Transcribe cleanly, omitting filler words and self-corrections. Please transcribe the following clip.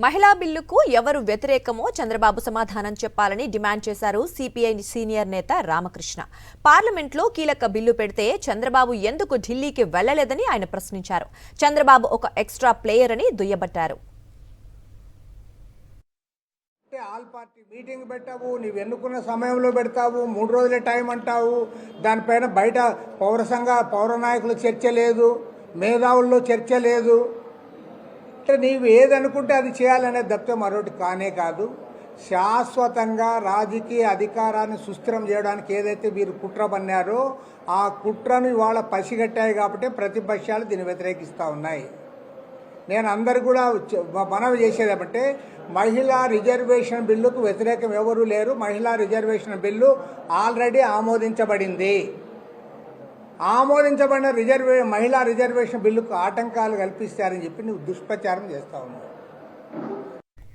మహిళా బిల్లుకు ఎవరు వ్యతిరేకమో చంద్రబాబు సమాధానం చెప్పాలని డిమాండ్ చేశారు సిపిఐ సీనియర్ నేత రామకృష్ణ. పార్లమెంట్లో కీలక బిల్లు పెడితే చంద్రబాబు ఎందుకు ఢిల్లీకి వెళ్లలేదని ఆయన ప్రశ్నించారు. చంద్రబాబు ఒక ఎక్స్ట్రా ప్లేయర్ అని దుయ్యబట్టారు. ఆల్ పార్టీ మీటింగ్ పెట్టావు, నీవు ఎన్నుకున్న సమయంలో పెడతావు, 3 రోజులే టైం అంటావు. దానిపైన బయట పౌర నాయకులు చర్చ లేదు, మేధావుల్లో చర్చ లేదు. అంటే నీవు ఏదనుకుంటే అది చేయాలనే తప్పితే మరొకటి కానే కాదు. శాశ్వతంగా రాజకీయ అధికారాన్ని సుస్థిరం చేయడానికి ఏదైతే మీరు కుట్ర పన్నారో ఆ కుట్రను ఇవాళ పసిగట్టాయి కాబట్టి ప్రతిపక్షాలు దీన్ని వ్యతిరేకిస్తూ ఉన్నాయి. నేను అందరు కూడా మనవి చేసేది ఏమంటే మహిళా రిజర్వేషన్ బిల్లుకు వ్యతిరేకం ఎవరూ లేరు. మహిళా రిజర్వేషన్ బిల్లు ఆల్రెడీ ఆమోదించబడింది. ఆమోదించబడిన మహిళా రిజర్వేషన్ బిల్లుకు ఆటంకాలు కల్పిస్తారని చెప్పి నువ్వు దుష్ప్రచారం చేస్తా ఉన్నావు.